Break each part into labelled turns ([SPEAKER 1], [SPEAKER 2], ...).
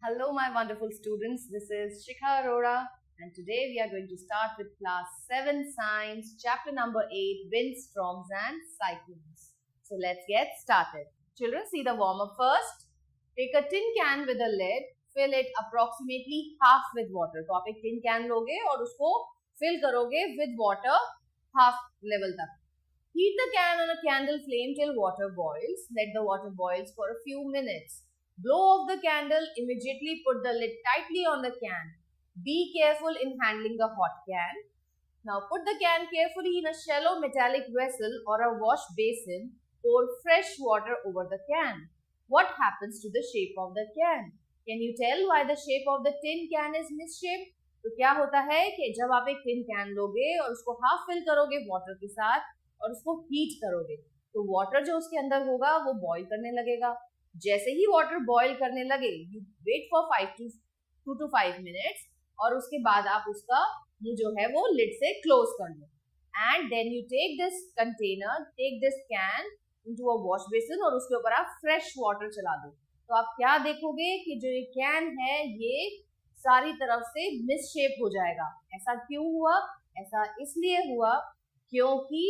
[SPEAKER 1] Hello, my wonderful students. This is Shikha Arora, and today we are going to start with class 7 science, chapter number 8, winds, storms, and cyclones. So let's get started. Children, see the warm up first. Take a tin can with a lid, fill it approximately half with water. तो आप एक tin can लोगे और उसको fill करोगे with water half level तक. Heat the can on a candle flame till water boils. Let the water boils for a few minutes. Blow off the candle, immediately put the lid tightly on the can. Be careful in handling the hot can. Now put the can carefully in a shallow metallic vessel or a wash basin. Pour fresh water over the can. What happens to the shape of the can? Can you tell why the shape of the tin can is misshaped? तो क्या होता है कि जब आप एक tin can लोगे और उसको half fill करोगे water के साथ और उसको हीट करोगे तो वाटर जो उसके अंदर होगा वो बॉईल करने लगेगा. जैसे ही वाटर बॉईल करने लगे you wait for 2 to 5 minutes और उसके बाद आप उसका मुंह जो है वो लिड से क्लोज कर लो and then you take this container, take this can into a wash basin और उसके ऊपर आप फ्रेश वाटर चला दो. तो आप क्या देखोगे कि जो ये कैन है ये सारी तरफ से मिसशेप हो जाएगा. ऐसा क्यों हुआ? ऐसा इसलिए हुआ क्योंकि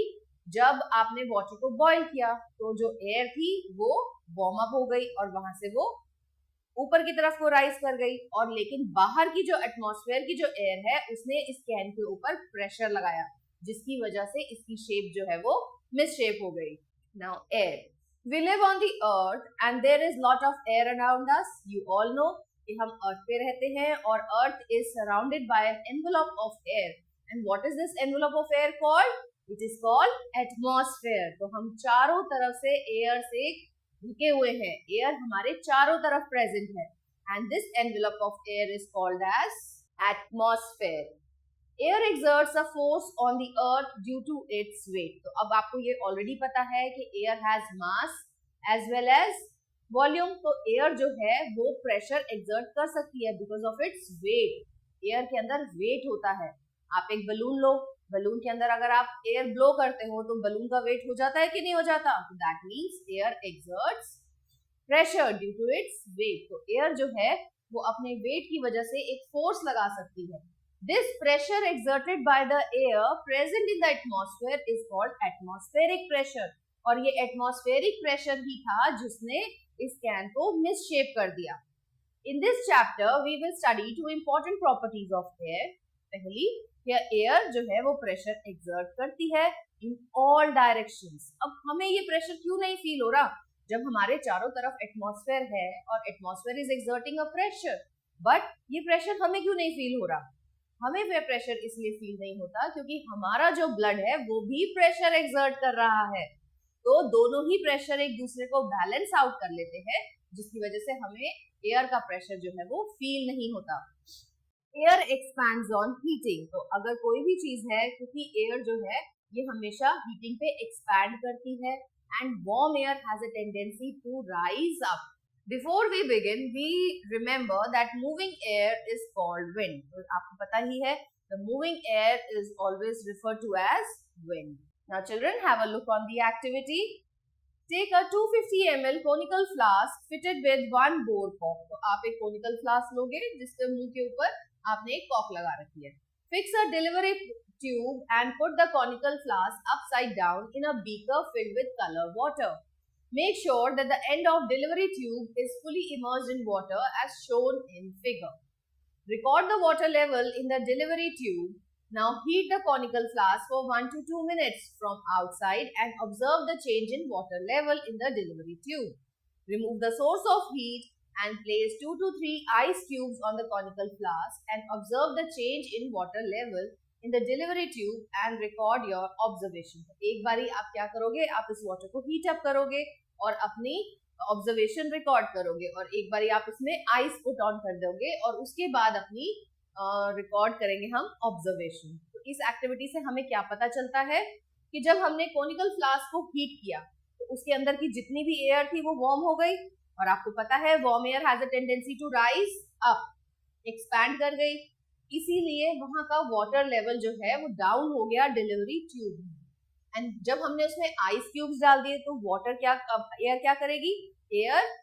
[SPEAKER 1] जब आपने वाटर को बॉईल किया तो जो एयर थी वो वार्म अप हो गई और वहां से वो ऊपर की तरफ को राइज कर गई और लेकिन बाहर की जो एटमॉस्फेयर की जो एयर है उसने इस कैन के ऊपर प्रेशर लगाया जिसकी वजह से इसकी शेप जो है वो मिसशेप हो गई. Now air, we live on the earth and there is lot of air around us. You all know कि हम अर्थ पे रहते हैं और earth is surrounded by an envelope of air. And what is this envelope of air called? It is called atmosphere. तो हम चारों तरफ से एयर से ढके हुए हैं. एयर हमारे चारों तरफ प्रेजेंट है and this envelope of air is called as atmosphere. Air exerts a force on the earth due to its weight. तो अब आपको ये ऑलरेडी पता है कि air has mass as well as volume. तो एयर जो है वो प्रेशर एक्सर्ट कर सकती है because of its weight. Air के अंदर वेट होता है. आप एक बलून लो, बलून के अंदर अगर आप एयर ब्लो करते हो तो बलून का वेट हो जाता है कि नहीं हो जाता? तो that means air exerts pressure due to its weight. तो एयर जो है वो अपने वेट की वजह से एक फोर्स लगा सकती है. This pressure exerted by the air present in the atmosphere is called atmospheric pressure. और ये एटमॉस्फेरिक प्रेशर ही था जिसने इस कैन को मिसशेप कर दिया. In this chapter we will study two important properties of air. पहली, एयर जो है वो प्रेशर एक्सर्ट करती है इन ऑल डायरेक्शंस. अब हमें ये प्रेशर क्यों नहीं फील हो रहा जब हमारे चारों तरफ एटमॉस्फेयर है और atmosphere is exerting a pressure, but ये प्रेशर हमें क्यों नहीं फील हो रहा? हमें वो प्रेशर इसलिए फील नहीं होता क्योंकि हमारा जो ब्लड है वो भी प्रेशर एक्सर्ट कर रहा है. तो दोनों ही प्रेशर एक दूसरे को बैलेंस आउट कर लेते हैं जिसकी वजह से हमें एयर का प्रेशर जो है वो फील नहीं होता. Air expands on heating. तो अगर कोई भी चीज है क्योंकि एयर जो है ये हमेशा हीटिंग पे एक्सपैंड करती है and warm air has a tendency to rise up. Before we begin we remember that moving air is called wind. तो आपको पता ही है the moving air is always referred to as wind. Now children have a look on the activity. Take a 250 ml conical flask fitted with one bore cork. तो आप एक conical flask लोगे जिसके मुंह के ऊपर आपने एक कॉक लगा रखी है. Fix a delivery tube and put the conical flask upside down in a beaker filled with color water. Make sure that the end of delivery tube is fully immersed in water as shown in figure. Record the water level in the delivery tube. Now heat the conical flask for 1 to 2 minutes from outside and observe the change in water level in the delivery tube. Remove the source of heat and place 2 to 3 ice cubes on the conical flask and observe the change in water level in the delivery tube and record your observation. एक बारी आप क्या करोगे? आप इस water को heat up करोगे और अपनी observation record करोगे और एक बारी आप इसमें ice put on कर दोगे और उसके बाद अपनी रिकॉर्ड करेंगे हम ऑब्जर्वेशन. तो इस एक्टिविटी से हमें क्या पता चलता है कि जब हमने कोनिकल फ्लास्क को हीट किया तो उसके अंदर की जितनी भी एयर थी वो वार्म हो गई और आपको पता है warm air has a tendency to rise up, expand कर गई. इसीलिए वहां का वाटर लेवल जो है वो डाउन हो गया डिलीवरी ट्यूब में. एंड जब हमने उसमें आइस क्यूब्स डाल दिए तो वाटर क्या एयर क्या करेगी? एयर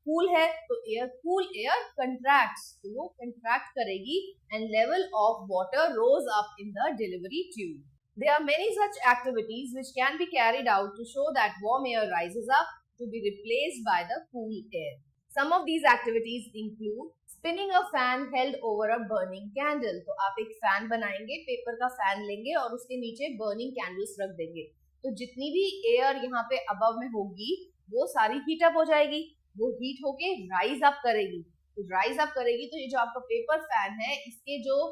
[SPEAKER 1] कूल है तो एयर कूल एयर कंट्रैक्ट्स, तो वो कंट्रैक्ट करेगी and level of water rose up in the delivery tube. There are many such activities which can be carried out to show that warm air rises up to be replaced by the cool air. Some of these activities include spinning a fan held over a burning candle. तो आप एक fan बनाएंगे, paper का fan लेंगे और उसके नीचे burning candles रख देंगे. तो जितनी भी एयर यहाँ पे अबव में होगी वो सारी हीट अप हो जाएगी, वो हीट होके राइज अप करेगी. तो राइज अप करेगी तो ये जो आपका पेपर फैन है इसके जो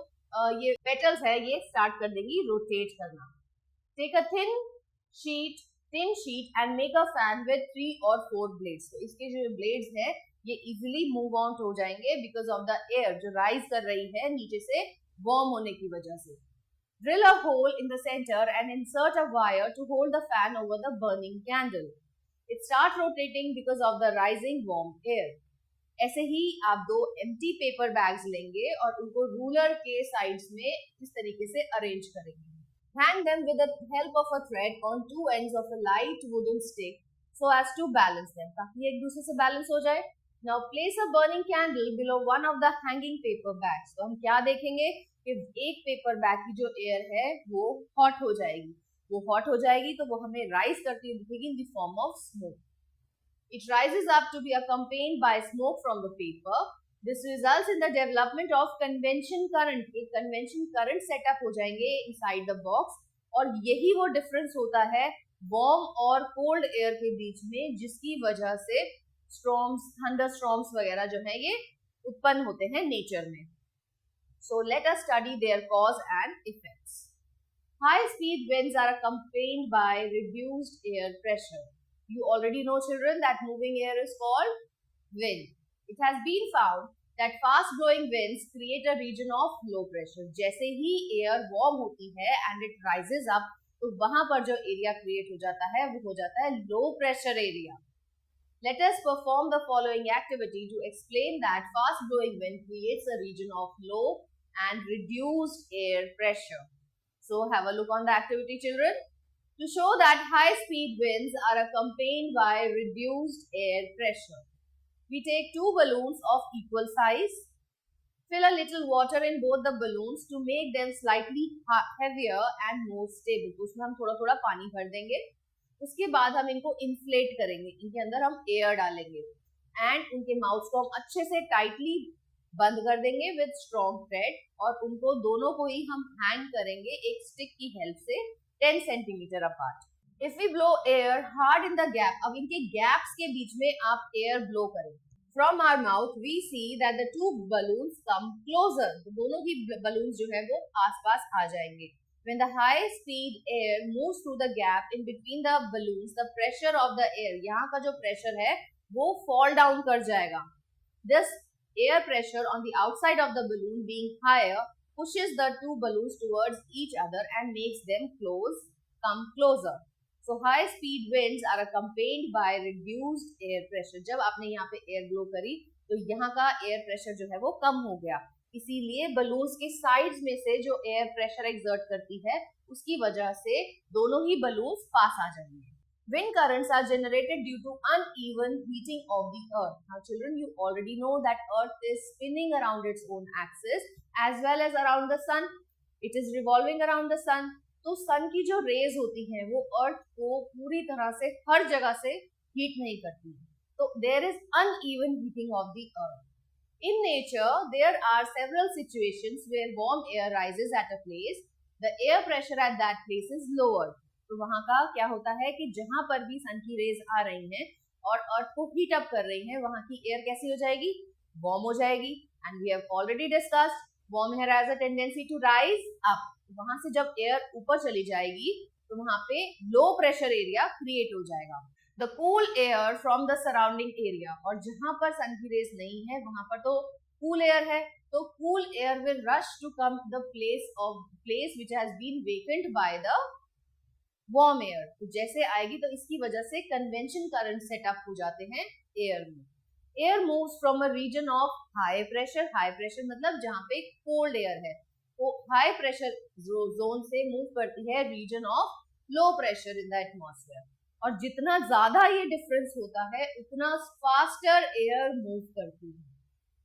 [SPEAKER 1] ये पेटल्स है ये स्टार्ट कर देगी रोटेट करना. Take a thin sheet and make a fan with 3 or 4 blades. तो इसके जो ब्लेड्स है ये इजिली मूव आउट हो जाएंगे बिकॉज ऑफ द एयर जो राइज कर रही है नीचे से वार्म होने की वजह से. Drill a hole in the center and insert a wire to hold the fan over the burning candle. It starts rotating because of the rising warm air. ऐसे ही आप 2 empty paper bags लेंगे और उनको ruler के sides में इस तरीके से अरेंज करेंगे. Hang them with the help of a thread on 2 ends of a light wooden stick so as to balance them, ताकि एक दूसरे से बैलेंस हो जाए. Now place a burning candle below one of the hanging paper bags. तो हम क्या देखेंगे कि एक पेपर बैग की जो एयर है वो हॉट हो जाएगी. वो हॉट हो जाएगी तो वो हमें राइज करती हुई दिखेगी in the form of smoke. It rises up to be accompanied by smoke from the paper. This results in the development of convection current. एक convection current सेटअप हो जाएंगे inside the box और यही वो difference होता है warm और cold air के बीच में जिसकी वजह से स्टॉर्म्स, थंडर स्टॉर्म्स वगैरह जो है ये उत्पन्न होते हैं नेचर में. So let us study their cause and effects. High speed winds are accompanied by reduced air pressure. You already know, children, that moving air is called wind. It has been found that fast blowing winds create a region of low pressure. जैसे ही air warm होती है and it rises up, तो वहां पर जो area create हो जाता है वो हो जाता है low pressure area. Let us perform the following activity to explain that fast blowing wind creates a region of low and reduced air pressure. So have a look on the activity, children. To show that high speed winds are accompanied by reduced air pressure, we take 2 balloons of equal size, fill a little water in both the balloons to make them slightly heavier and more stable. तो उसमें हम थोड़ा थोड़ा पानी भर देंगे. उसके बाद हम इनको इन्फ्लेट करेंगे, इनके अंदर हम एयर डालेंगे एंड उनके माउथ को हम अच्छे से टाइटली बंद कर देंगे विद स्ट्रॉन्ग थ्रेड और उनको दोनों को ही हम हैंग करेंगे एक स्टिक की हेल्प से 10 centimetre apart. If we blow air hard in the gap, अब इनके गैप्स के बीच में आप एयर ब्लो करें. From our mouth we see that the 2 balloons come closer. तो दोनों ही बलून्स जो है वो आसपास आ जाएंगे. When the high speed air moves through the gap in between the balloons, the pressure of the air, यहाँ का जो प्रेशर है वो fall down कर जाएगा. This air pressure on the outside of the balloon being higher pushes the 2 balloons towards each other and makes them come closer. So high speed winds are accompanied by reduced air pressure. जब आपने यहाँ पे air blow करी तो यहाँ का air pressure जो है वो कम हो गया. इसीलिए बलून्स के साइड्स में से जो एयर प्रेशर एक्सर्ट करती है उसकी वजह से दोनों ही बलून्स पास आ जाएंगे. Wind currents are generated due to uneven heating of the earth. Now children, you already know that earth is spinning around its own axis as well as around the sun. It is revolving around the sun. तो sun की जो rays होती हैं वो earth को पूरी तरह से हर जगह से heat नहीं करती. तो there is uneven heating of the earth. In nature, there are several situations where warm air rises at a place. The air pressure at that place is lowered. तो वहाँ का क्या होता है कि जहाँ पर भी सन की रेज आ रही हैं और अर्थ को हीट अप कर रही हैं, वहाँ की एयर कैसी हो जाएगी? वार्म हो जाएगी. And we have already discussed warm air has a tendency to rise up. वहाँ से जब एयर ऊपर चली जाएगी तो वहाँ पे लो प्रेशर एरिया क्रिएट हो जाएगा. The cool air from the surrounding area, और जहाँ पर सन की रेज नहीं है वहाँ पर तो कूल एयर है, तो cool air will rush to come the place which has been vacant by the warm air. तो जैसे आएगी तो इसकी वजह से कन्वेंशन करंट सेटअप हो जाते हैं एयर में. Air moves from a region of high pressure. High pressure मतलब जहाँ पे कोल्ड एयर है, वो हाई प्रेशर जोन से मूव करती है region of low pressure in the atmosphere. और जितना ज्यादा ये डिफरेंस होता है उतना फास्टर एयर मूव करती है.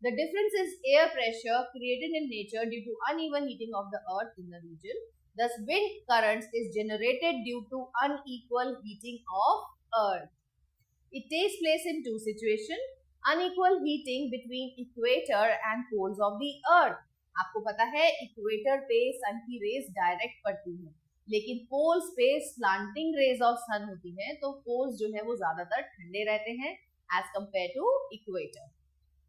[SPEAKER 1] The difference is air pressure created in nature due to uneven heating of the earth in the region. Thus, wind currents is generated due to unequal heating of earth. It takes place in two situations. Unequal heating between equator and poles of the earth. आपको पता है equator पे सन की raise direct पड़ती है, लेकिन poles पे slanting raise of सन होती है, तो पोल्स जो है वो ज्यादातर ठंडे रहते हैं as compare to equator.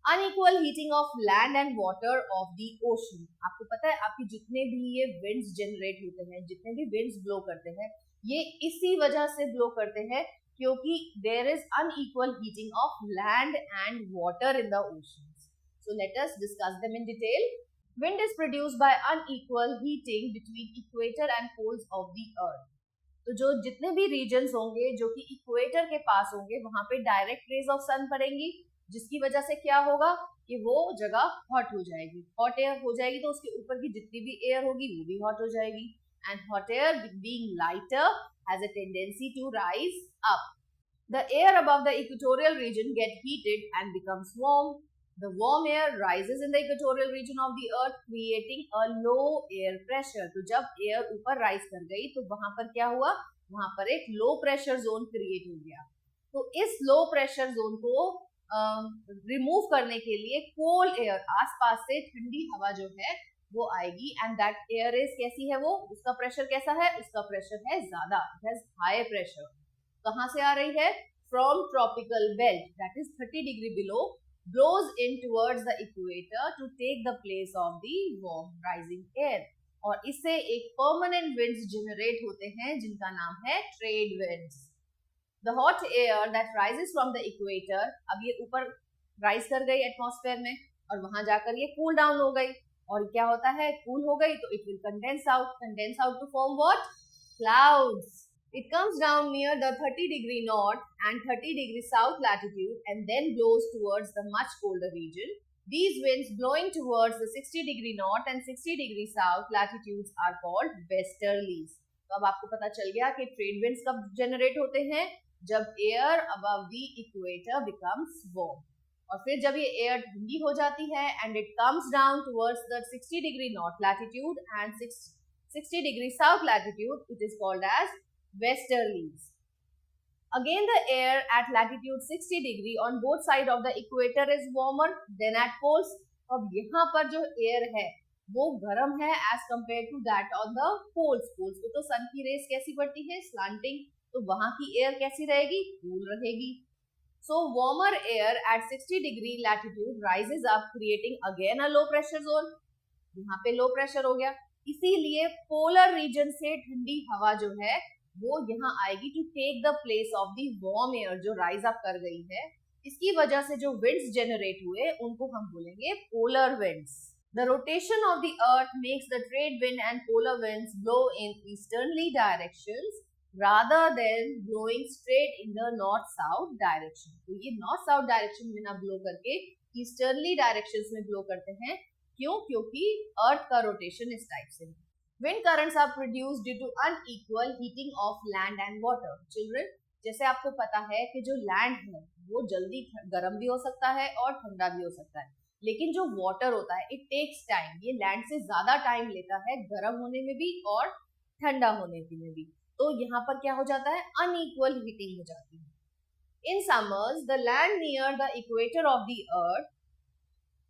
[SPEAKER 1] Unequal heating of land and water of the ocean. आपको पता है आपकी जितने भी ये विंड्स जनरेट होते हैं, जितने भी विंड्स ब्लो करते हैं, ये इसी वजह से ब्लो करते हैं क्योंकि there is unequal heating of land and water in the oceans. So let us discuss them in detail. Wind is produced by unequal heating between equator and poles of the earth. तो जो जितने भी regions होंगे जो कि equator के पास होंगे वहां पे डायरेक्ट रेज ऑफ सन पड़ेंगी, जिसकी वजह से क्या होगा कि वो जगह हॉट हो जाएगी. हॉट एयर हो जाएगी तो उसके ऊपर की जितनी भी एयर होगी वो भी हॉट हो जाएगी. And hot air being lighter has a tendency to rise up. The air above the equatorial region get heated and becomes warm. The warm air rises in the equatorial region of the earth, creating a low air pressure. तो जब air ऊपर rise कर गई तो वहां पर क्या हुआ, वहां पर एक लो प्रेशर जोन क्रिएट हो गया. तो इस लो प्रेशर जोन को रिमूव करने के लिए कोल्ड एयर, आसपास से ठंडी हवा जो है वो आएगी. एंड दैट एयर इज कैसी है, वो उसका प्रेशर कैसा है, उसका प्रेशर है ज्यादा, इट हैज हाई प्रेशर. कहाँ से आ रही है, from tropical belt that is 30 degree below, blows in towards the equator to take the place of the warm rising air. और इससे एक permanent winds generate होते हैं जिनका नाम है trade winds. The hot air that rises from the equator, अब ये ऊपर rise कर गई एटमॉस्फेयर में और वहां जाकर ये cool down हो गई, और क्या होता है, cool हो गई तो it will condense out to form what, clouds. It comes down near the 30 degree north and 30 degree south latitude and then blows towards the much colder region. These winds blowing towards the 60 degree north and 60 degree south latitudes are called westerlies. तो अब आपको पता चल गया कि trade winds कब generate होते हैं, जब air above the equator becomes warm. और फिर जब ये एयर ठंडी हो जाती है and it comes down towards the 60 degree north latitude and 60 degree south latitude, it is called as westerlies. Again, the air at latitude 60 degree on both sides of the equator is warmer than at poles. अब यहाँ पर जो air है वो गर्म है as compared to that on the poles. poles पे तो सन की रेस कैसी पड़ती है, slanting, तो वहां की एयर कैसी रहेगी, cool रहेगी. So warmer air at 60 degree latitude rises up, creating again a low pressure zone. यहाँ पे लो प्रेशर हो गया, इसीलिए पोलर रीजन से ठंडी हवा जो है वो यहाँ आएगी to take the place of the warm air जो राइज अप कर गई है. इसकी वजह से जो विंड्स जनरेट हुए उनको हम बोलेंगे polar winds. The rotation of the earth makes the trade wind and polar winds blow in easterly directions rather than blowing straight in the north south direction. तो ये north south direction में ना blow करके easterly directions में blow करते हैं. क्यों, क्योंकि अर्थ का रोटेशन इस टाइप से है. Wind currents are produced due to unequal heating of land and water. Children, जैसे आपको पता है कि जो लैंड है वो जल्दी गर्म भी हो सकता है और ठंडा भी हो सकता है, लेकिन जो वाटर होता है इट टेक्स टाइम, ये लैंड से ज्यादा टाइम लेता है गर्म होने में भी और ठंडा होने में भी. तो यहाँ पर क्या हो जाता है, अनइक्वल हीटिंग हो जाती है. In summers the land near the equator of the earth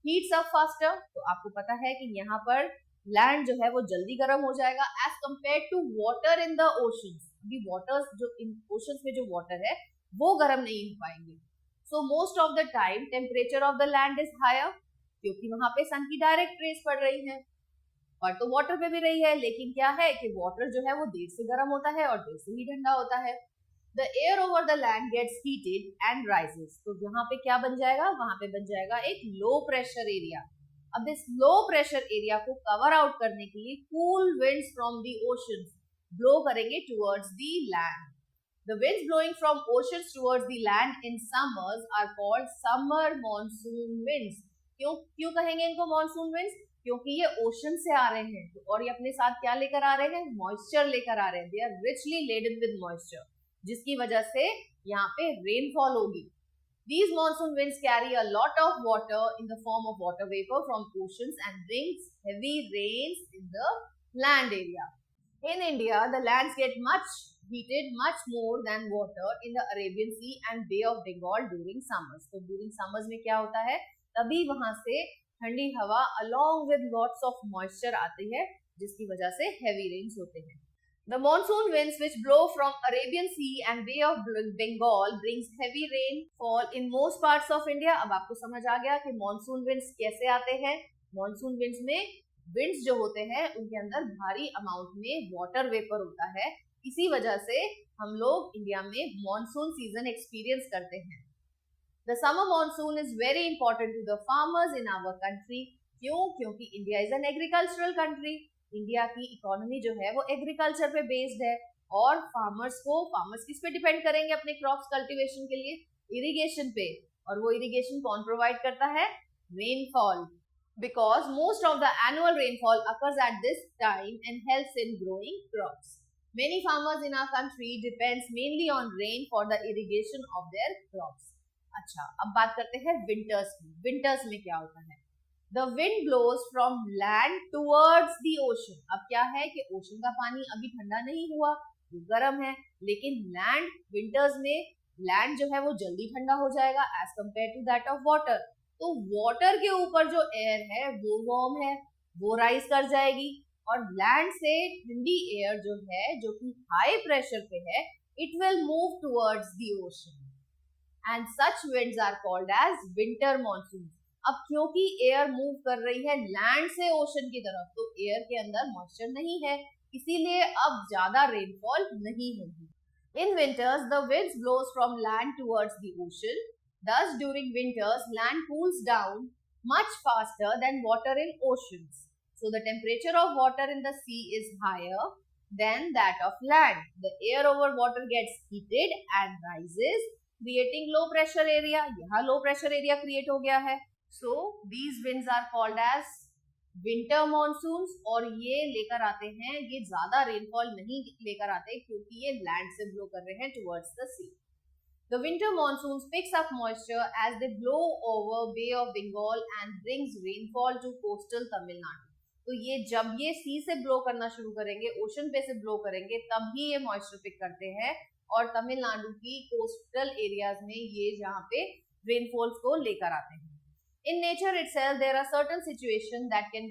[SPEAKER 1] heats up faster. तो आपको पता है कि यहाँ पर लैंड जो है वो जल्दी गर्म हो जाएगा as compare to water in the oceans. अभी वाटर्स जो इन ओशंस में जो वाटर है वो गर्म नहीं हो पाएंगे. So most of the time temperature of the land is higher, क्योंकि वहां पे सन की डायरेक्ट रेस पड़ रही है, और तो वाटर पे भी रही है, लेकिन क्या है कि वाटर जो है वो देर से गर्म होता है और देर से ही ठंडा होता है. The air over the land gets heated and rises. तो यहाँ पे क्या बन जाएगा, वहां पे बन जाएगा एक लो प्रेशर एरिया. अब इस लो प्रेशर एरिया को कवर आउट करने के लिए cool winds from the oceans blow करेंगे towards the land. The winds blowing from oceans towards the land in summers are called summer monsoon winds. क्यों कहेंगे इनको मॉनसून विंड्स, क्योंकि ये ओशन से आ रहे हैं और ये अपने साथ क्या लेकर आ रहे हैं, मॉइस्चर लेकर आ रहे हैं. They are richly laden with moisture. जिसकी वजह से यहाँ पे रेनफॉल होगी. These monsoon winds carry a lot of water in the form of water vapor from oceans and brings heavy rains in the land area. In India, the lands get much heated, much more than water in the Arabian Sea and Bay of Bengal during summers. So during summers में क्या होता है, तभी वहां से ठंडी हवा along with lots of moisture आती है, जिसकी वजह से heavy rains होते हैं. The monsoon winds which blow from Arabian Sea and Bay of Bengal brings heavy rainfall in most parts of India. अब आपको समझ आ गया कि monsoon winds कैसे आते हैं. Monsoon winds में winds जो होते हैं उनके अंदर भारी अमाउंट में water vapor होता है. इसी वजह से हम लोग इंडिया में monsoon season experience करते हैं. The summer monsoon is very important to the farmers in our country. क्यों? क्योंकि India is an agricultural country. India की इकोनॉमी जो है वो एग्रीकल्चर पे बेस्ड है और फार्मर्स किस पे डिपेंड करेंगे अपने क्रॉप्स कल्टीवेशन के लिए? इरिगेशन पे. और वो इरिगेशन कौन प्रोवाइड करता है? Rainfall. Because most of the annual rainfall occurs at this time and helps in growing crops. Many farmers in our country depends mainly on rain for the irrigation of their crops. अच्छा, अब बात करते हैं winters की. Winters में क्या होता है? The wind blows from land towards the ocean. अब क्या है कि ओशन का पानी अभी ठंडा नहीं हुआ, वो गर्म है, लेकिन लैंड विंटर्स में लैंड जो है वो जल्दी ठंडा हो जाएगा as compare to that of water. तो वाटर के ऊपर जो एयर है वो वार्म है, वो राइज कर जाएगी और लैंड से ठंडी एयर जो है जो कि हाई प्रेशर पे है, it will move towards the ocean and such winds are called as winter monsoon. अब क्योंकि एयर मूव कर रही है लैंड से ओशन की तरफ, तो एयर के अंदर मॉइस्चर नहीं है, इसीलिए अब ज्यादा रेनफॉल नहीं होगी. In winters the winds blows from land towards the ocean. Thus during winters land cools down much faster than water in oceans. So the temperature of water in the sea is higher than that of land. The air over water gets heated and rises, creating low pressure area. यहाँ low pressure area create हो गया है. So these winds are called as winter monsoons और ये लेकर आते हैं, ये ज्यादा रेनफॉल नहीं लेकर आते क्योंकि ये लैंड से ब्लो कर रहे हैं towards the sea. The winter monsoons picks up moisture as they blow over Bay of Bengal and brings rainfall to coastal Tamil Nadu. तो ये जब ये सी से ब्लो करना शुरू करेंगे, ओशन पे से ब्लो करेंगे, तब ही ये मॉइस्चर पिक करते हैं और तमिलनाडु की कोस्टल एरियाज में ये जहाँ पे रेनफॉल्स को लेकर आते हैं. In nature itself, there are certain situations that can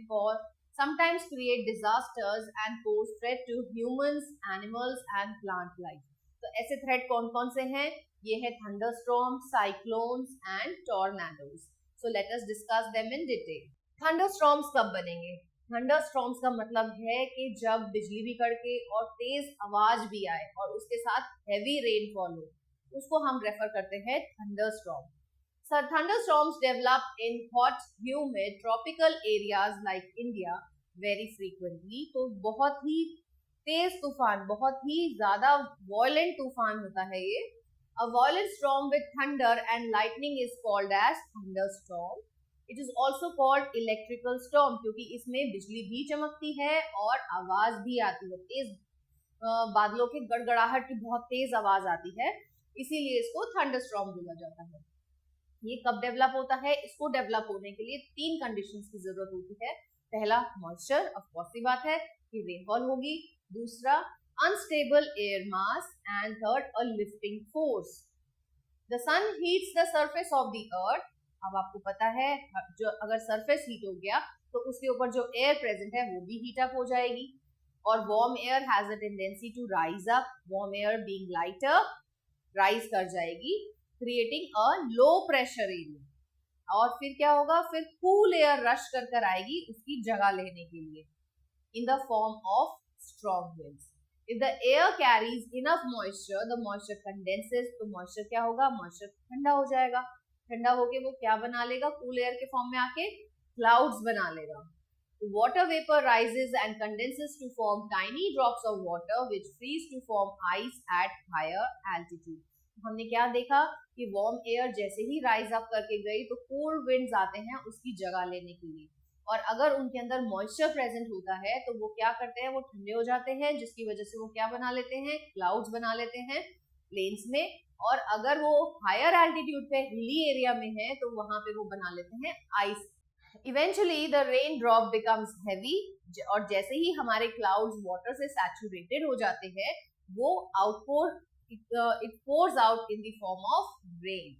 [SPEAKER 1] sometimes create disasters and pose threat to humans, animals and plant life. तो ऐसे threat कौन-कौन से हैं? ये है thunderstorms, cyclones and tornadoes. So let us discuss them in detail. Thunderstorms कब बनेंगे? Thunderstorms का मतलब है कि जब बिजली भी कड़के और तेज आवाज भी आए और उसके साथ heavy rainfall हो, उसको हम रेफर करते हैं thunderstorm. So thunderstorms develop in hot, humid, tropical areas like India very frequently. तो बहुत ही तेज तूफान, बहुत ही ज्यादा violent तूफान होता है ये. A violent storm with thunder and lightning is called as thunderstorm. It is also called electrical storm क्योंकि इसमें बिजली भी चमकती है और आवाज भी आती है. तेज बादलों की गड़गड़ाहट की बहुत तेज आवाज आती है, इसीलिए इसको थंडरस्टॉर्म बोला जाता है. ये कब डेवलप होता है? इसको डेवलप होने के लिए 3 कंडीशंस की जरूरत होती है. पहला मॉइस्चर, ऑफ कोर्स सी बात है कि रेनफॉल होगी. दूसरा unstable air mass and third a lifting force. The sun heats the surface of the earth. अब आपको पता है जो अगर सरफेस हीट हो गया तो उसके ऊपर जो एयर प्रेजेंट है वो भी हीट अप हो जाएगी और warm air has a tendency to rise up. Warm air being lighter rise कर जाएगी, creating a low pressure area. और फिर क्या होगा? फिर कूल एयर रश कर आएगी उसकी जगह लेने के लिए in the form of strong winds. If the air carries enough moisture, the moisture condenses. तो मॉइस्चर क्या होगा? मॉइस्चर ठंडा हो जाएगा. ठंडा होके वो क्या बना लेगा? कूल एयर के फॉर्म में आके क्लाउड्स बना लेगा. Water vapor rises and condenses to form tiny drops of water which freeze to form ice at higher altitude. हमने क्या देखा कि वार्म एयर जैसे ही राइज अप करके गई तो कोल्ड विंड्स आते हैं उसकी जगह लेने के लिए और अगर उनके अंदर मॉइस्चर प्रेजेंट होता है तो वो क्या करते हैं? वो ठंडे हो जाते हैं जिसकी वजह से वो क्या बना लेते हैं? क्लाउड्स बना लेते हैं. प्लेन्स में, और अगर वो हायर एल्टीट्यूड पे हिली एरिया में है तो वहां पे वो बना लेते हैं ice. Eventually the rain drop becomes heavy, और जैसे ही हमारे क्लाउड्स वाटर से सैचुरेटेड हो जाते हैं वो it pours out in the form of rain.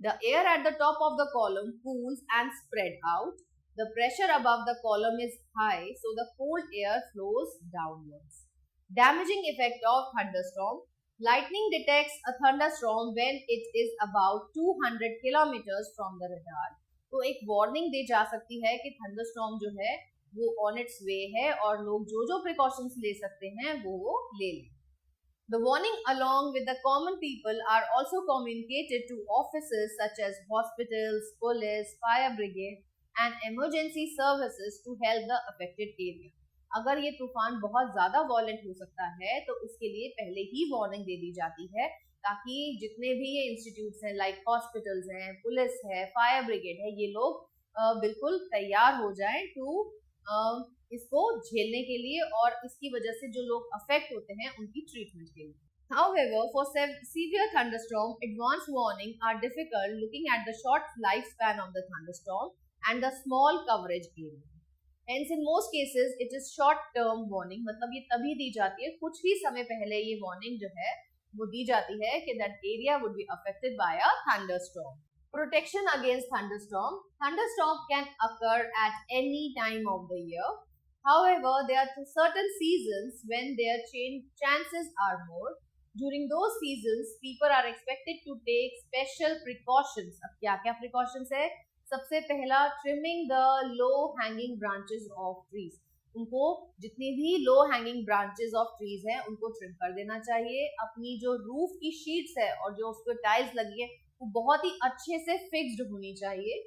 [SPEAKER 1] The air at the top of the column cools and spread out. The pressure above the column is high, so the cold air flows downwards. Damaging effect of thunderstorm. Lightning detects a thunderstorm when it is about 200 kilometers from the radar. तो एक warning दी जा सकती है कि thunderstorm जो है वो on it's वे है और लोग जो जो प्रिकॉशंस ले सकते हैं वो ले लें. The warning along with the common people are also communicated to offices such as hospitals, police, fire brigade and emergency services to help the affected area. अगर ये तूफान बहुत ज्यादा वॉलेंट हो सकता है तो उसके लिए पहले ही वार्निंग दे दी जाती है, ताकि जितने भी ये इंस्टीट्यूट्स हैं लाइक हॉस्पिटल्स हैं, पुलिस है, फायर ब्रिगेड है, ये लोग बिल्कुल तैयार हो जाएं टू इसको झेलने के लिए और इसकी वजह से जो लोग अफेक्ट होते हैं उनकी ट्रीटमेंट के लिए. However, for severe thunderstorm, advance warning are difficult looking at the short lifespan of the thunderstorm and the small coverage area. Hence, in most cases, it is short-term warning. मतलब ये तभी दी जाती है, कुछ ही समय पहले ये warning जो है वो दी जाती है कि that area would be affected by a thunderstorm. Protection against thunderstorm. Thunderstorm can occur at any time of the year. However, there are certain seasons when their chances are more. During those seasons, people are expected to take special precautions. अब क्या-क्या precautions है? सबसे पहला, trimming the low hanging branches of trees. उनको जितनी भी low hanging branches of trees हैं उनको ट्रिम कर देना चाहिए. अपनी जो रूफ की शीट्स है और जो उस पर टाइल्स लगी है वो बहुत ही अच्छे से फिक्स्ड होनी चाहिए.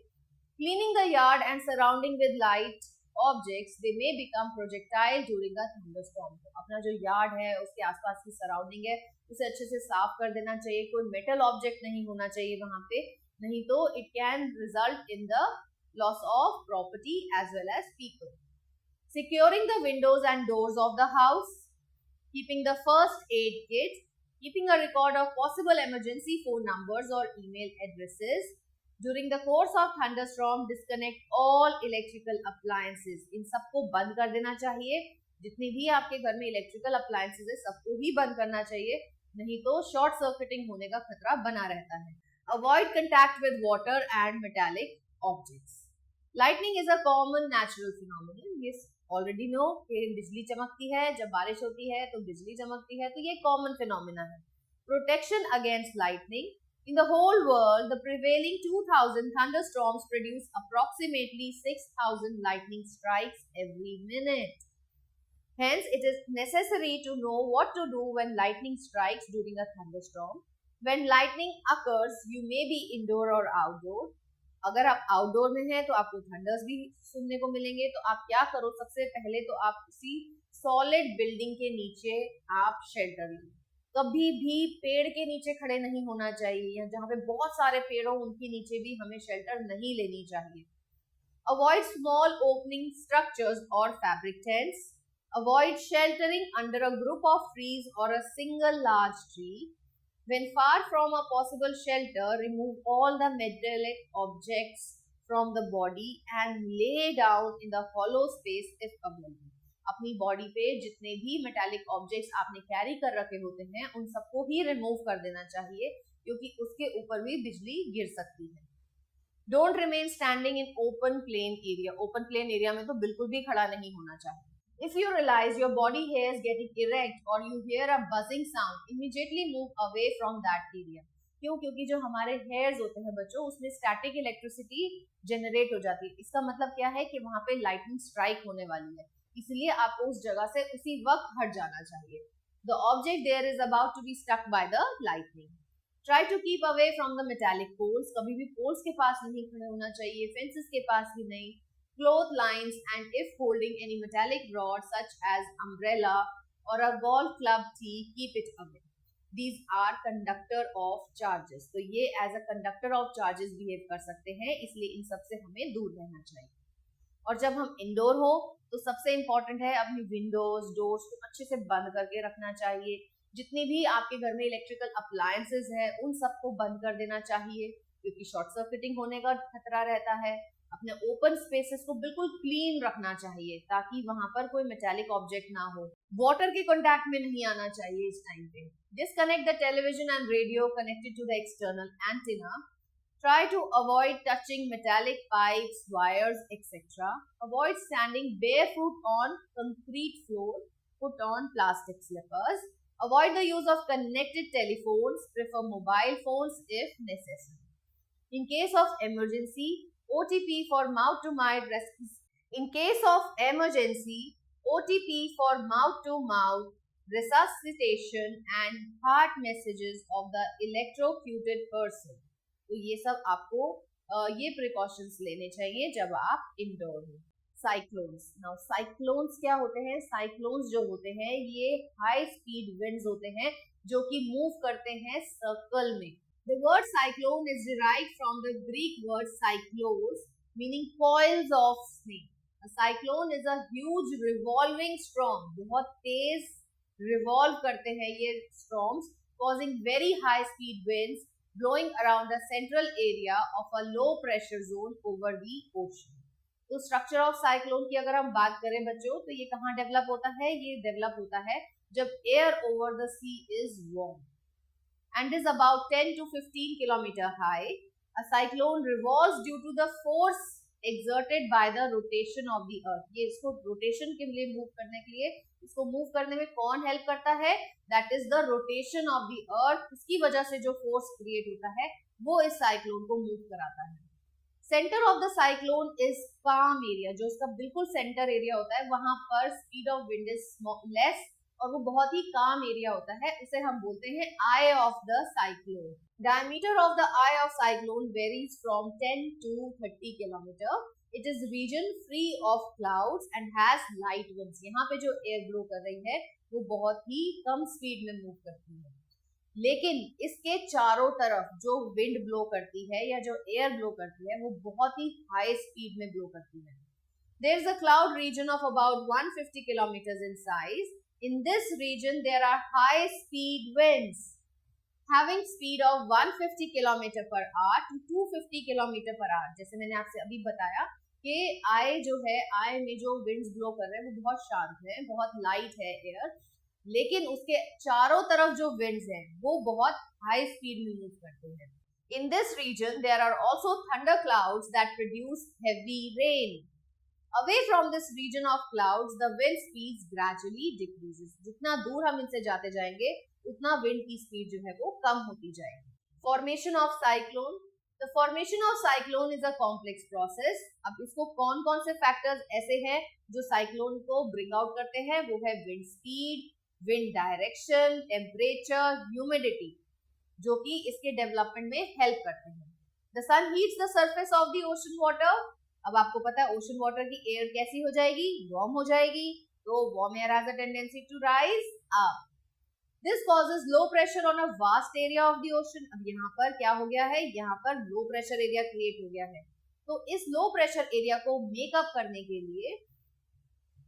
[SPEAKER 1] Cleaning the yard and surrounding with light objects, they may become projectile during a thunderstorm. अपना जो यार्ड है उसके आसपास की सराउंडिंग है उसे अच्छे से साफ कर देना चाहिए. कोई मेटल ऑब्जेक्ट नहीं होना चाहिए वहां पे, नहीं तो it can result in the loss of property as well as people. Securing the windows and doors of the house, keeping the first aid kit, keeping a record of possible emergency phone numbers or email addresses. During the course of thunderstorm, disconnect all electrical appliances. इन सबको बंद कर देना चाहिए. जितनी भी आपके घर में इलेक्ट्रिकल अप्लायंसेज है सबको ही बंद करना चाहिए, नहीं तो शॉर्ट सर्किटिंग होने का खतरा बना रहता है. Avoid contact with water and metallic objects. Lightning is a common natural phenomenon. Yes, already know कि बिजली चमकती है, जब बारिश होती है तो बिजली चमकती है, तो ये कॉमन फिनोमिना है. Protection against lightning. In the whole world the prevailing 2000 thunderstorms produce approximately 6000 lightning strikes every minute. Hence, it is necessary to know what to do when lightning strikes during a thunderstorm. When lightning occurs, you may be indoor or outdoor. अगर आप outdoor में हैं तो आपको thunder's भी सुनने को मिलेंगे, तो आप क्या करो, सबसे पहले तो आप किसी सॉलिड बिल्डिंग के नीचे आप शेल्टर लें. कभी भी पेड़ के नीचे खड़े नहीं होना चाहिए, या जहाँ पे बहुत सारे पेड़ हो उनके नीचे भी हमें शेल्टर नहीं लेनी चाहिए. अवॉइड स्मॉल ओपनिंग स्ट्रक्चर्स और fabric tents. Avoid sheltering under a group of trees और a single large tree. When far from a possible shelter, remove all the metallic objects from the body and lay down in the hollow space if available. अपनी body पे जितने भी metallic objects आपने carry कर रखे होते हैं उन सबको ही रिमूव कर देना चाहिए, क्योंकि उसके ऊपर भी बिजली गिर सकती है. Don't remain standing in open plain area. Open plain area में तो बिल्कुल भी खड़ा नहीं होना चाहिए. If you realize your body hairs getting erect or you hear a buzzing sound, immediately move away from that area. क्यों? क्योंकि जो हमारे hairs होते हैं बच्चों, उसमें static electricity generate हो जाती है. इसका मतलब क्या है कि वहाँ पे lightning strike होने वाली है, इसलिए आपको उस जगह से उसी वक्त हट जाना चाहिए. The object there is about to be struck by the lightning. Try to keep away from the metallic poles. कभी भी poles के पास नहीं खड़े होना चाहिए, fences के पास भी नहीं. Cloth lines, and if holding any metallic rod such as umbrella or a golf club tee, keep it away. These are conductor of charges. तो ये as a conductor of charges behave कर सकते हैं, इसलिए इन सब से हमें दूर रहना चाहिए. और जब हम इंडोर हो तो सबसे इम्पोर्टेंट है अपनी विंडोज डोर्स को अच्छे से बंद करके रखना चाहिए. जितनी भी आपके घर में इलेक्ट्रिकल अप्लायंसेस है उन सबको बंद कर देना चाहिए, क्योंकि शॉर्ट सर्किटिंग होने का खतरा रहता है। अपने ओपन स्पेसेस को बिल्कुल क्लीन रखना चाहिए ताकि वहां पर कोई मेटालिक ऑब्जेक्ट ना हो। वाटर के कांटेक्ट में नहीं आना चाहिए इस टाइम पे। Disconnect the television and radio connected to the external antenna. Try to avoid touching metallic pipes, wires, etc. Avoid standing barefoot on concrete floor. Put on plastic slippers. Avoid the use of connected telephones. Prefer mobile phones if necessary. In case of emergency, OTP for mouth-to-mouth In case of emergency, OTP for mouth-to-mouth resuscitation and heart messages of the electrocuted person. तो ये सब आपको ये precautions लेने चाहिए जब आप indoor हो। साइक्लोन्स, नाउ साइक्लोन्स क्या होते हैं? साइक्लोन्स जो होते हैं ये हाई स्पीड विंड्स होते हैं जो कि मूव करते हैं सर्कल में। The word cyclone is derived from the Greek word cyclos meaning coils of snake. A cyclone is a huge revolving storm, बहुत तेज रिवॉल्व करते हैं ये storms, causing very high speed winds blowing around the central area of a low pressure zone over the ocean. तो structure of cyclone की अगर हम बात करें बच्चों तो ये कहाँ डेवलप होता है? ये डेवलप होता है जब air over the sea is warm and is about 10 to 15 kilometre high. A cyclone revolves due to the force exerted by the rotation of the earth. ये इसको रोटेशन के लिए मूव करने के लिए, इसको मूव करने में कौन हेल्प करता है? That is the rotation of the अर्थ. इसकी वजह से जो फोर्स क्रिएट होता है वो इस साइक्लोन को मूव कराता है. Centre of the cyclone is काम एरिया. जो इसका बिल्कुल सेंटर एरिया होता है वहां पर speed of wind is less और वो बहुत ही काम एरिया होता है. उसे हम बोलते हैं eye of the cyclone. Diameter of the eye of cyclone varies from 10 to 30 kilometer. It is region free of clouds and has light winds. यहाँ पे जो एयर ब्लो कर रही है वो बहुत ही कम स्पीड में मूव करती है, लेकिन इसके चारों तरफ जो विंड ब्लो करती है या जो एयर ब्लो करती है वो बहुत ही हाई स्पीड में ब्लो करती है. There is a cloud region of about 150 kilometers in size. In this region there are high speed winds having speed of 150 km per hour to 250 km per hour. जैसे मैंने आपसे अभी बताया कि आई जो है, आई में जो विंड्स ब्लो कर रहे हैं वो बहुत शांत है, बहुत लाइट है एयर, लेकिन उसके चारों तरफ जो विंड्स हैं वो बहुत हाई स्पीड में मूव करते हैं. In this region there are also thunder clouds that produce heavy rain. Away from this region of clouds the wind speed gradually decreases. जितना दूर हम इनसे जाते जाएंगे उतना विंड की स्पीड जो है वो कम होती जाएगी. Formation of cyclone. The formation of cyclone is a complex process. अब इसको कौन कौन से फैक्टर्स ऐसे हैं जो साइक्लोन को ब्रिंग आउट करते हैं? वो है wind speed, wind direction, temperature, humidity, जो कि इसके डेवलपमेंट में हेल्प करते हैं. The sun heats the surface of the ocean water. अब आपको पता है ओशन वाटर की एयर कैसी हो जाएगी? वार्म हो जाएगी. तो warm air has a tendency to rise up. This causes low pressure on a vast area of the ocean. अब यहाँ पर क्या हो गया है? यहाँ पर लो प्रेशर एरिया क्रिएट हो गया है. तो इस लो प्रेशर एरिया को मेकअप करने के लिए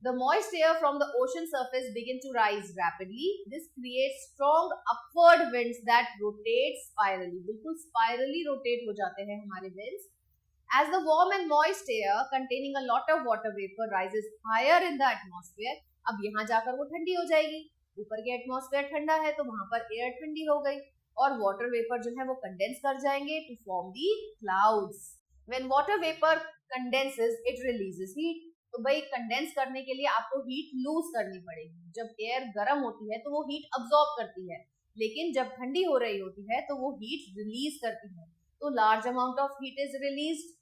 [SPEAKER 1] the moist air from the ocean surface begin to rise rapidly. This creates strong upward winds that rotate spirally. बिल्कुल spirally rotate हो जाते हैं हमारे winds. As the warm and moist air containing a lot of water vapor rises higher in the atmosphere, अब यहाँ जाकर वो ठंडी हो जाएगी. ऊपर के एटमॉस्फेयर ठंडा है तो वहां पर एयर ठंडी हो गई और वाटर वेपर जो है वो कंडेंस कर जाएंगे to form the clouds. When water vapour condenses it releases heat. तो भाई कंडेंस करने के लिए आपको हीट लूज करनी पड़ेगी. जब एयर गर्म होती है तो वो हीट अब्सॉर्ब करती है, लेकिन जब ठंडी हो रही होती है तो वो हीट रिलीज करती है. तो large amount of heat is released.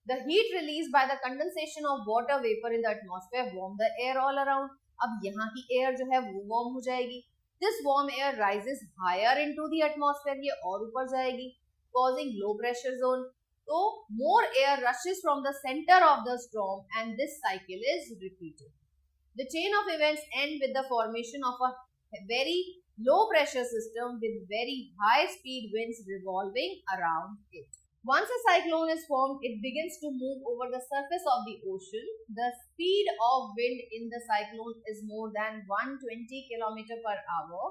[SPEAKER 1] The heat released by the condensation of water vapor in the atmosphere warm the air all around. अब यहाँ की एयर जो है वो वार्म हो जाएगी. This warm air rises higher into the atmosphere. ये और ऊपर जाएगी, causing low pressure zone. So more air rushes from the center of the storm and this cycle is repeated. The chain of events end with the formation of a very low pressure system with very high speed winds revolving around it. Once a cyclone is formed, it begins to move over the surface of the ocean. The speed of wind in the cyclone is more than 120 km per hour.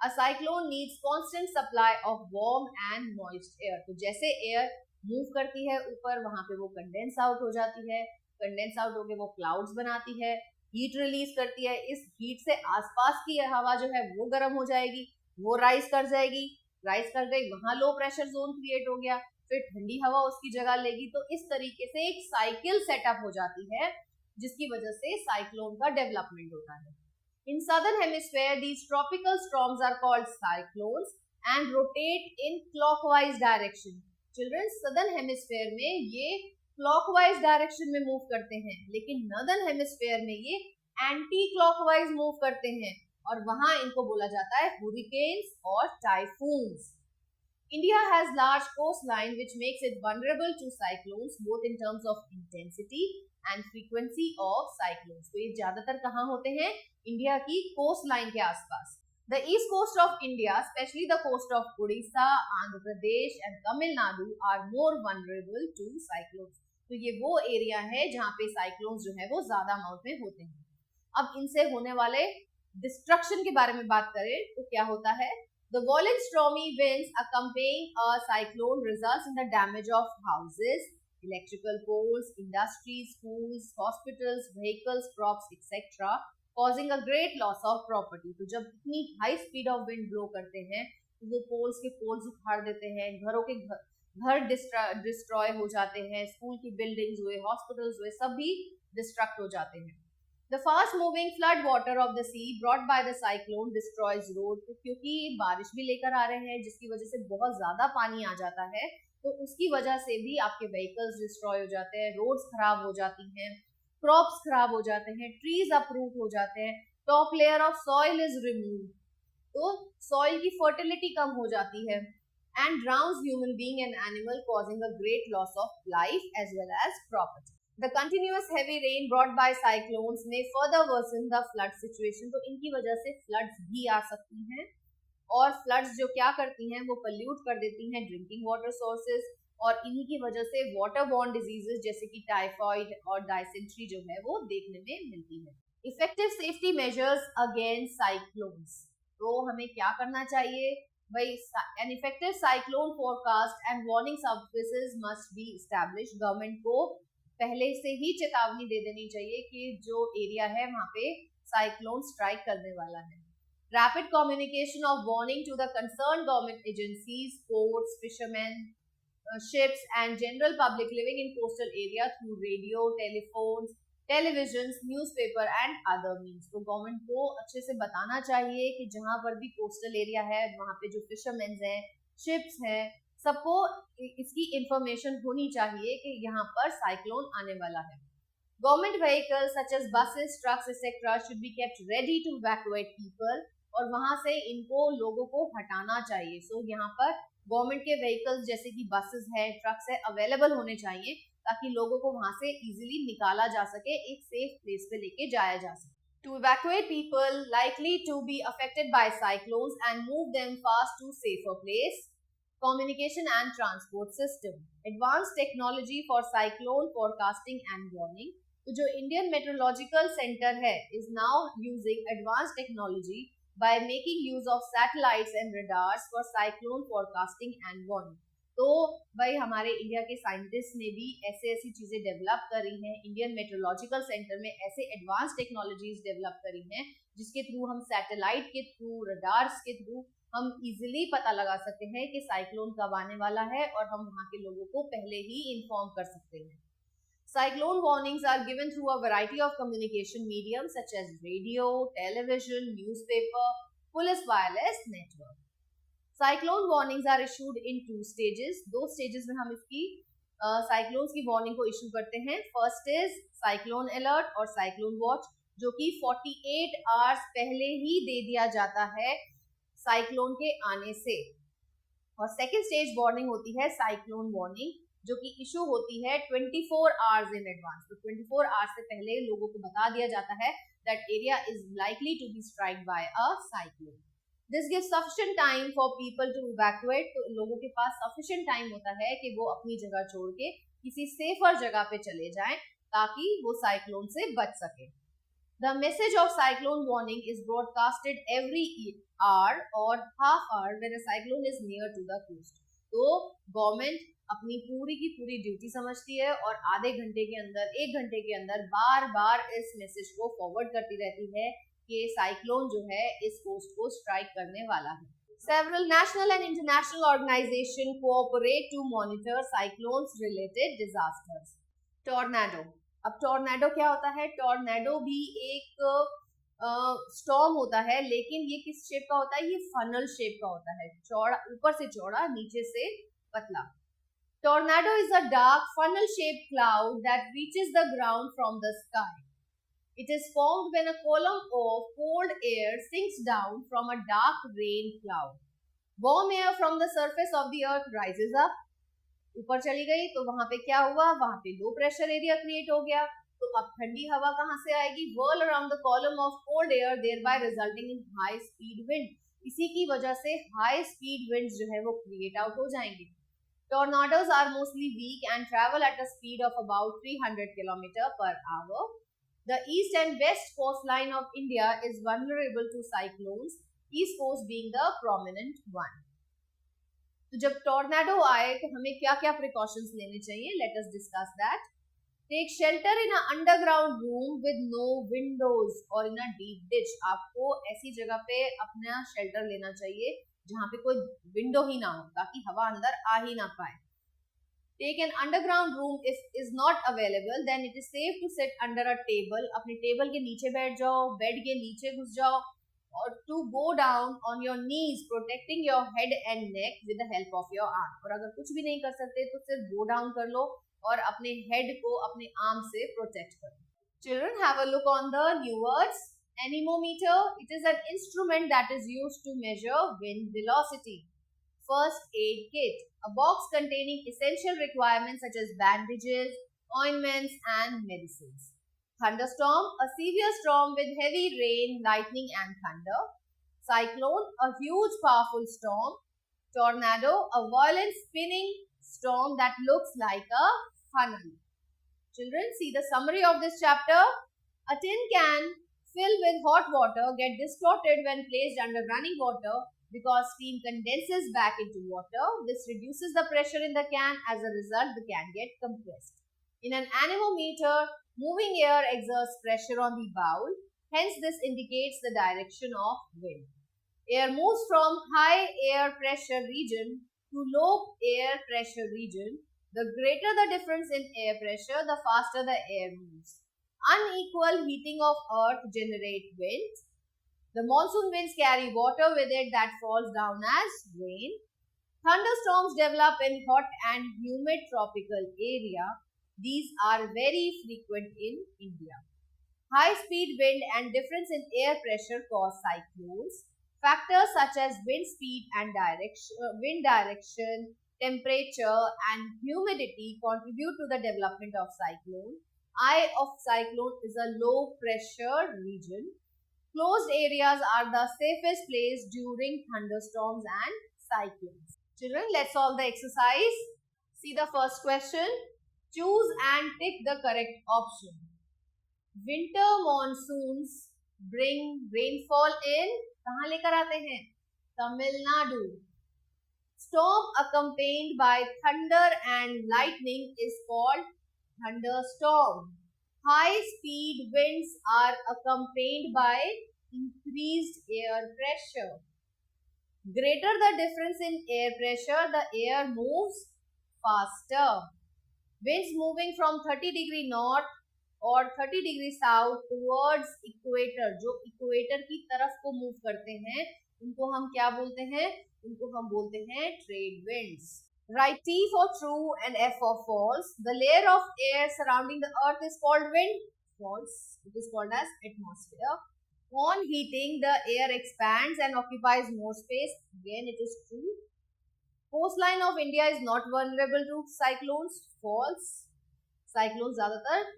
[SPEAKER 1] A cyclone needs constant supply of warm and moist air. तो जैसे air move करती है ऊपर, वहां पे वो condense out हो जाती है, कंडेंस आउट होके वो क्लाउड्स बनाती है, हीट रिलीज करती है, इस हीट से आसपास की हवा जो है वो गर्म हो जाएगी, वो राइज कर जाएगी, राइज कर गई, वहां लो प्रेशर जोन क्रिएट हो गया, फिर ठंडी हवा उसकी जगह लेगी। तो इस तरीके से एक साइकिल सेटअप हो जाती है, जिसकी वजह से साइक्लोन का डेवलपमेंट होता है। In southern hemisphere, these tropical storms are called cyclones and rotate in clockwise direction. Children, southern hemisphere में ये clockwise direction में move करते हैं, लेकिन northern hemisphere में ये anti clockwise move करते हैं, और वहां इनको बोला जाता है hurricanes और typhoons. India has large coastline which makes it vulnerable to cyclones both in terms of intensity and frequency of cyclones. तो ये ज्यादातर कहाँ होते हैं? इंडिया की कोस्ट लाइन के आसपास. The east coast of India, especially the coast of Odisha, Andhra Pradesh and Tamil Nadu are more vulnerable to cyclones. तो ये वो एरिया है जहाँ पे साइक्लोन्स जो है वो ज्यादा अमाउंट में होते हैं. अब इनसे होने वाले डिस्ट्रक्शन के बारे में बात करें तो क्या होता है? The violent stormy winds accompanying a cyclone results in the damage of houses, electrical poles, industries, schools, hospitals, vehicles, crops, etc., causing a great loss of property. तो जब इतनी high speed of wind blow करते हैं तो वो poles के poles उखाड़ देते हैं, घरों के घर डिस्ट्रॉय हो जाते हैं, स्कूल की बिल्डिंग्स हुए, हॉस्पिटल्स हुए, सब भी डिस्ट्रक्ट हो जाते हैं. The fast moving flood water of the sea brought by the cyclone destroys road. तो क्योंकि बारिश भी लेकर आ रहे हैं जिसकी वजह से बहुत ज्यादा पानी आ जाता है, तो उसकी वजह से भी आपके व्हीकल्स डिस्ट्रॉय हो जाते हैं, रोड्स खराब हो जाती हैं, क्रॉप्स खराब हो जाते हैं, ट्रीज अपरूट हो जाते हैं, top layer of soil is remove, तो सॉइल की फर्टिलिटी कम हो जाती है, and drowns human being and animal causing a great loss of life as well as property. The continuous heavy rain brought by cyclones may further worsen the flood situation. तो इनकी वजह से floods भी आ सकती हैं, और floods जो क्या करती हैं वो pollute कर देती हैं drinking water sources, और इन्हीं की वजह से waterborne diseases जैसे कि टाइफॉइड और डायसेंट्री जो है वो देखने में मिलती है. Effective safety measures against cyclones. तो हमें क्या करना चाहिए भाई? An effective cyclone forecast and warning services must be established. Government को पहले से ही चेतावनी दे देनी चाहिए कि जो एरिया है वहां पे साइक्लोन स्ट्राइक करने वाला है. Rapid communication of warning to the concern government agencies, ports, fisherman, ships and general public living in coastal area through radio, telephones, television, newspaper and other means. तो गवर्नमेंट को अच्छे से बताना चाहिए कि जहां पर भी कोस्टल एरिया है वहां पे जो फिशरमैन हैं, शिप्स हैं, सबको इसकी इंफॉर्मेशन होनी चाहिए कि यहाँ पर साइक्लोन आने वाला है. Government vehicles such as buses, trucks etcetera should be kept ready to evacuate people, और वहां से इनको लोगों को हटाना चाहिए. सो यहाँ पर गवर्नमेंट के व्हीकल्स जैसे कि बसेस है, ट्रक्स है, अवेलेबल होने चाहिए ताकि लोगों को वहां से इजीली निकाला जा सके, एक सेफ प्लेस पे लेके जाया जा सके. To evacuate people likely to be affected by cyclones and move them fast to safer place. Communication and transport system. Advanced technology for cyclone forecasting and warning. तो जो इंडियन मेट्रोलॉजिकल सेंटर है is now using advanced technology by making use of satellites and radars for cyclone forecasting and warning. तो भाई हमारे India के scientist ने भी ऐसी चीजें डेवलप करी हैं, इंडियन मेट्रोलॉजिकल सेंटर में ऐसे एडवांस टेक्नोलॉजीज डेवलप करी हैं जिसके थ्रू हम सैटेलाइट के थ्रू, रडार्स के थ्रू हम इजीली पता लगा सकते हैं कि साइक्लोन कब आने वाला है, और हम वहां के लोगों को पहले ही इन्फॉर्म कर सकते हैं. Cyclone warnings are given through a variety of communication mediums such as radio, television, newspaper, police wireless network. Cyclone warnings are issued in 2 stages. 2 stages में हम इसकी साइक्लोन्स की वार्निंग को इशू करते हैं. फर्स्ट इज साइक्लोन अलर्ट और cyclone watch, जो कि 48 आवर्स पहले ही दे दिया जाता है साइक्लोन के आने से. और सेकेंड स्टेज वार्निंग होती है साइक्लोन वार्निंग, जो कि इशू होती है 24 आवर्स इन एडवांस. तो 24 आवर्स से पहले लोगों को बता दिया जाता है that area is likely to be strike by a cyclone. This gives sufficient time for people to evacuate. तो लोगों के पास सफिशिएंट टाइम होता है कि वो अपनी जगह छोड़ के किसी सेफर जगह पे चले जाएं ताकि वो साइक्लोन से बच सके. The message of cyclone warning is broadcasted every hour or half hour when a cyclone is near to the coast. तो गवर्नमेंट अपनी पूरी की पूरी ड्यूटी समझती है और आधे घंटे के अंदर, एक घंटे के अंदर बार बार इस मैसेज को फॉरवर्ड करती रहती है कि साइक्लोन जो है इस कोस्ट को स्ट्राइक करने वाला है. Several national and international organizations cooperate to monitor cyclones related disasters. Tornado. अब टॉर्नेडो क्या होता है? टॉर्नेडो भी एक स्टॉर्म होता है, लेकिन ये किस शेप का होता है? ये फनल शेप का होता है, चौड़ा, ऊपर से चौड़ा, नीचे से पतला. Tornado is a dark funnel shaped cloud that reaches the ground from the sky. It is formed when a column of cold air sinks down from a dark rain cloud. Warm air from the surface of the earth rises up. ऊपर चली गई तो वहां पे क्या हुआ? वहां पे लो प्रेशर एरिया क्रिएट हो गया. तो अब ठंडी हवा कहां से आएगी? whirl around the column of cold air, thereby resulting in high speed wind. इसी की वजह से high speed winds जो है वो क्रिएट आउट हो जाएंगे. Tornadoes are mostly weak and travel at a speed of about 300 km/h. The east and west coastline of India is vulnerable to cyclones, east coast being the prominent one. तो जब tornado आए तो हमें क्या क्या precautions लेने चाहिए? Let us discuss that. Take shelter in an underground room with no windows or in a deep ditch. आपको ऐसी जगह पे अपना शेल्टर लेना चाहिए जहाँ पे कोई विंडो ही ना हो, ताकि हवा अंदर आ ही ना पाए. Take an underground room if is not available, then it is safe to sit under a table. अपने टेबल के नीचे बैठ जाओ, बेड के नीचे घुस जाओ, और to go down on your knees, protecting your head and neck with the help of your arm. और अगर कुछ भी नहीं कर सकते तो सिर्फ go down कर लो और अपने head को अपने arm से protect करो. Children, have a look on the new words. Anemometer. It is an instrument that is used to measure wind velocity. First aid kit, a box containing essential requirements such as bandages, ointments and medicines. Thunderstorm, a severe storm with heavy rain, lightning and thunder. Cyclone, a huge powerful storm. Tornado, a violent spinning storm that looks like a funnel. Children, see the summary of this chapter. A tin can filled with hot water get distorted when placed under running water because steam condenses back into water. This reduces the pressure in the can. As a result, the can gets compressed. In an anemometer, moving air exerts pressure on the bowl. Hence, this indicates the direction of wind. Air moves from high air pressure region to low air pressure region. The greater the difference in air pressure, the faster the air moves. Unequal heating of earth generate winds. The monsoon winds carry water with it that falls down as rain. Thunderstorms develop in hot and humid tropical area. These are very frequent in India. High speed wind and difference in air pressure cause cyclones. Factors such as wind speed and wind direction, temperature and humidity contribute to the development of cyclone. Eye of cyclone is a low pressure region. Closed areas are the safest place during thunderstorms and cyclones. Children, let's solve the exercise. See the first question. Choose and tick the correct option. Winter monsoons bring rainfall in, कहाँ लेकर आते हैं? Tamil Nadu. Storm accompanied by thunder and lightning is called thunderstorm. High speed winds are accompanied by increased air pressure. Greater the difference in air pressure, the air moves faster. Winds moving from 30° north और 30° south towards equator, जो equator की तरफ को move करते हैं, उनको हम क्या बोलते हैं? उनको हम बोलते हैं trade winds. Write T for true and F for false. The layer of air surrounding the earth is called wind. False. It is called as atmosphere. On heating, the air expands and occupies more space. Again, it is true. Coastline of India is not vulnerable to cyclones. False. Cyclones ज़्यादातर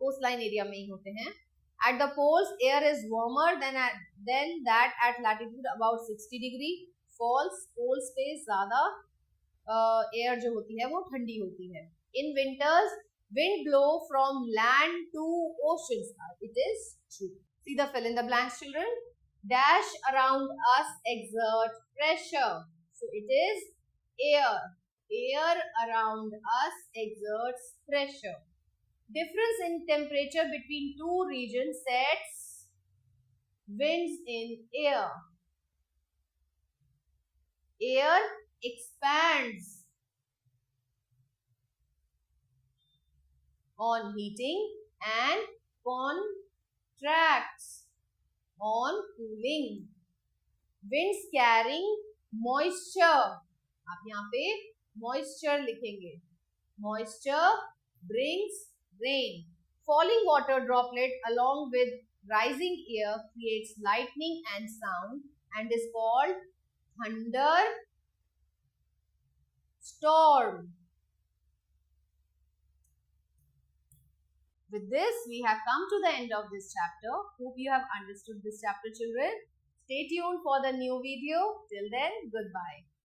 [SPEAKER 1] coastline area में ही होते हैं. At the poles, air is warmer than that at latitude about 60°. False. Pole space ज़्यादा air जो होती है वो ठंडी होती है. In winters, Wind blow from land to oceans. It is true. See the fill in the blanks, children. Dash around us exert pressure. So it is air. Air around us exerts pressure. Difference in temperature between two regions sets winds in air. Air expands on heating and contracts on cooling. Winds carrying moisture. आप यहाँ पे moisture लिखेंगे. Moisture brings rain. Falling water droplet along with rising air creates lightning and sound and is called thunder storm. With this, we have come to the end of this chapter. Hope you have understood this chapter, children. Stay tuned for the new video. Till then, goodbye.